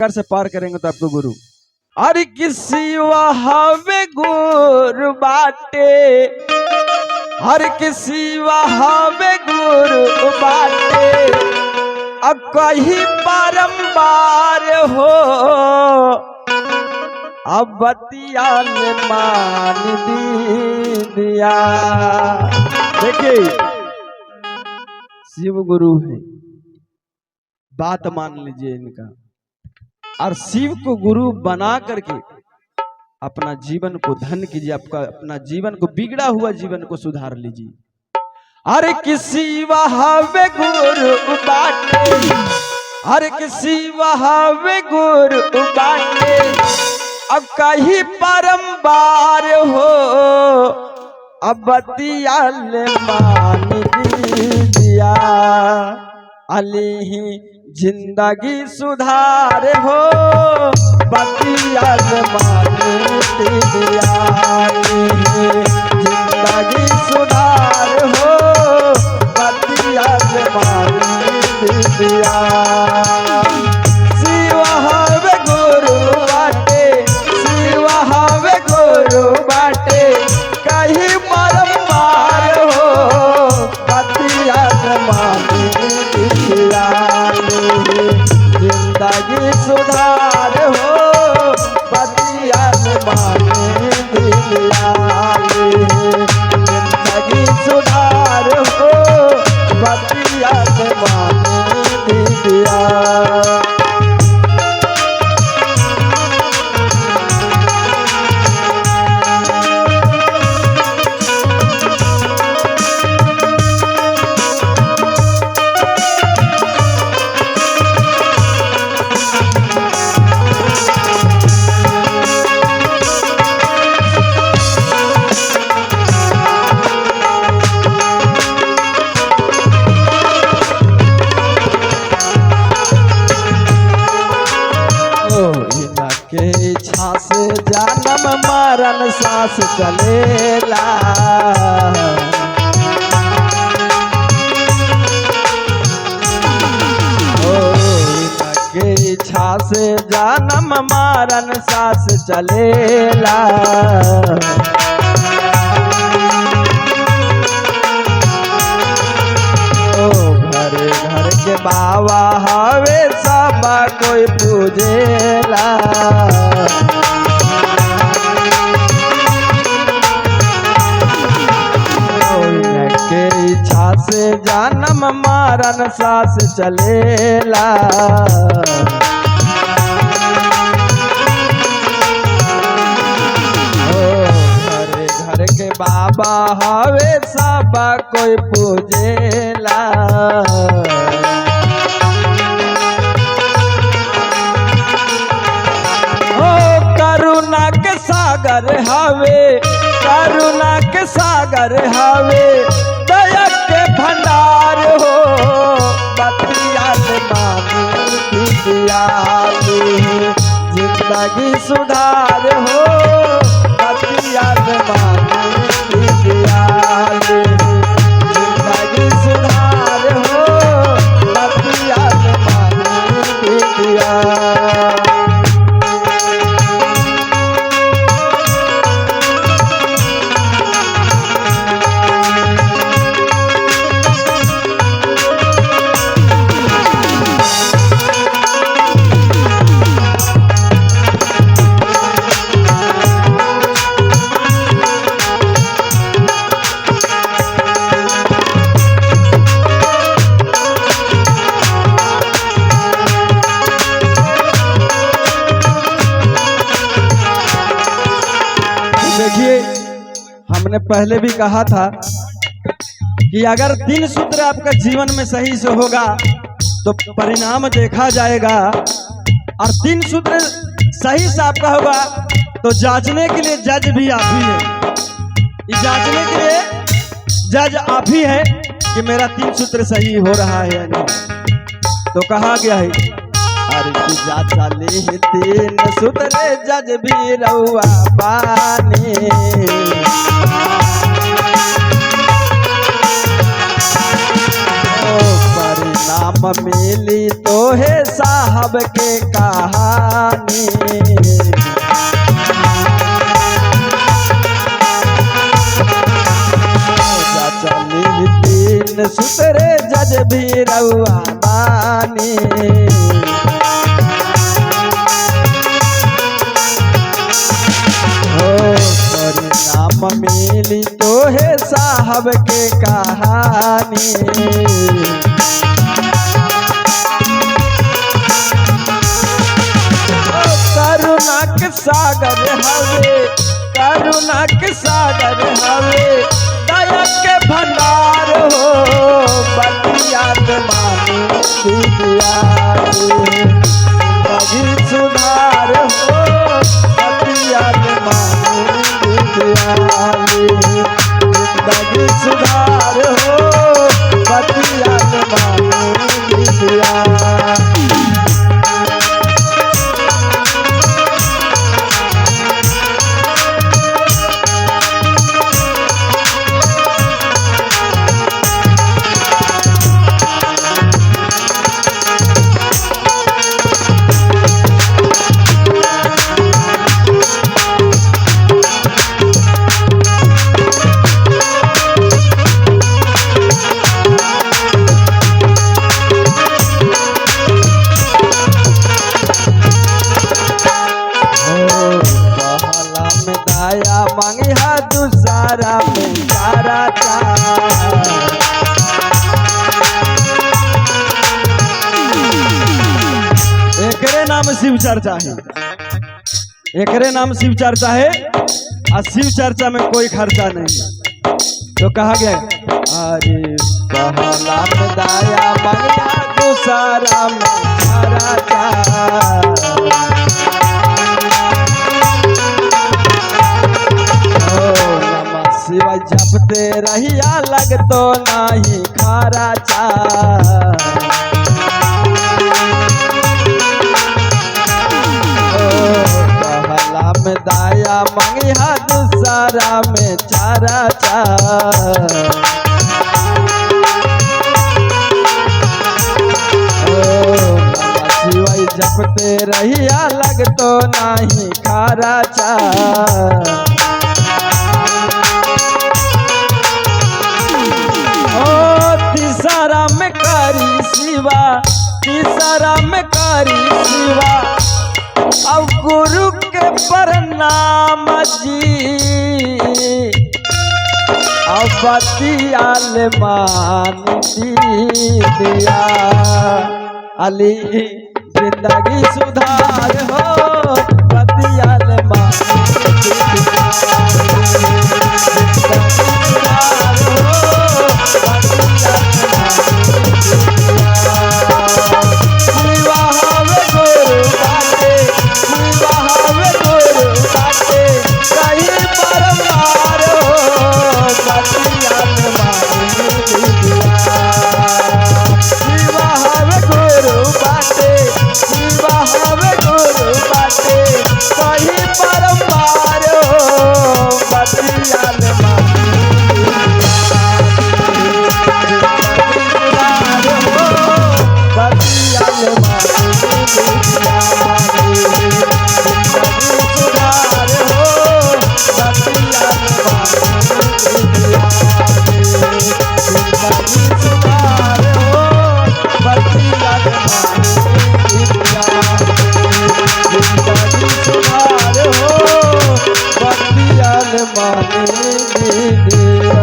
कर से पार करेंगे तो आपको गुरु। अरे किसी वहावे गुरु बाटे, हर किसी वहावे गुरु बाटे, अब कहीं बारंबार हो, अब बतिया ने मान दिया। देखिए शिव गुरु है, बात मान लीजिए इनका, और शिव को गुरु बना करके अपना जीवन को धन कीजिए, आपका अपना जीवन को बिगड़ा हुआ जीवन को सुधार लीजिए। अरे किसी वहावे गुरु बाटे, अरे किसी वहावे गुरु बाटे, अब कहीं बारंबार हो, अब बतिया ले मान दिया। अली ही जिंदगी सुधार हो, बतिया ले मान दिया। जिंदगी सुधार हो, बतिया ले मान दिया। शिव हवे गुरु बाटे, शिव हवे गुरु बाटे, कहीं बारंबार हो, बतिया ले मान दिया। जिंदगी सुधार हो, बतिया ले मान दिया। जिंदगी सुधार हो, बतिया ले मान दिया। के इच्छा से जन्म मरण सांस चलेला, के इच्छा से जन्म मरण सांस चलेला। घर घर के बाबा हवे सब कोई पूजेला। के इच्छा से जन्म मरण सांस चलेला। घरे घर के बाबा हवे सब कोई पूजेला। करुणा के सागर हवे, करुणा के सागर हवे, दया के भंडार हो, बतिया ले मान दिया। जिंदगी सुधार हो, बतिया ले मान दिया। जिंदगी सुधार हो, बतिया ले मान दिया। देखिए हमने पहले भी कहा था कि अगर 3 सूत्र आपका जीवन में सही से होगा तो परिणाम देखा जाएगा, और 3 सूत्र सही से आपका होगा तो जांचने के लिए जज भी आप ही है। ये जांचने के लिए जज आप ही है कि मेरा 3 सूत्र सही हो रहा है या नहीं। तो कहा गया है अरे जाचा ले 3 सूत्र जज भी रउआ बानी। परिणाम मिली तो तोहे साहब के कहानी। चली तीन सुतरे जज भी रउआ बानी। नाम मिली तोहे साहब के कहानी। करुणा के सागर हवे, करुणा के सागर हवे, दया के भंडार हो, बतिया मानी दिया बगी सुधार हो, बतिया मानी जिंदगी सुधार हो, बतिया मानी दिया। मांगिया दूसरा में चारा एकरे नाम शिव चर्चा है, एकरे नाम शिव चर्चा है। और शिव चर्चा में कोई खर्चा नहीं। तो कहा गया अरे पहला में दाया मांगिया दूसरा में चारा। शिवा जपते रहिया लग तो नहीं खारा चा। पहला में दाया मंगिया दूसरा में चारा चा। शिवा जपते रहिया लग तो नहीं खारा चा। तीसरा में करी शिवा, तीसरा में करी शिवा, अब गुरु के प्रणाम जी। अब बतियाल मान दिया अली जिंदगी सुधार हो, बतियाल मान माने दिया।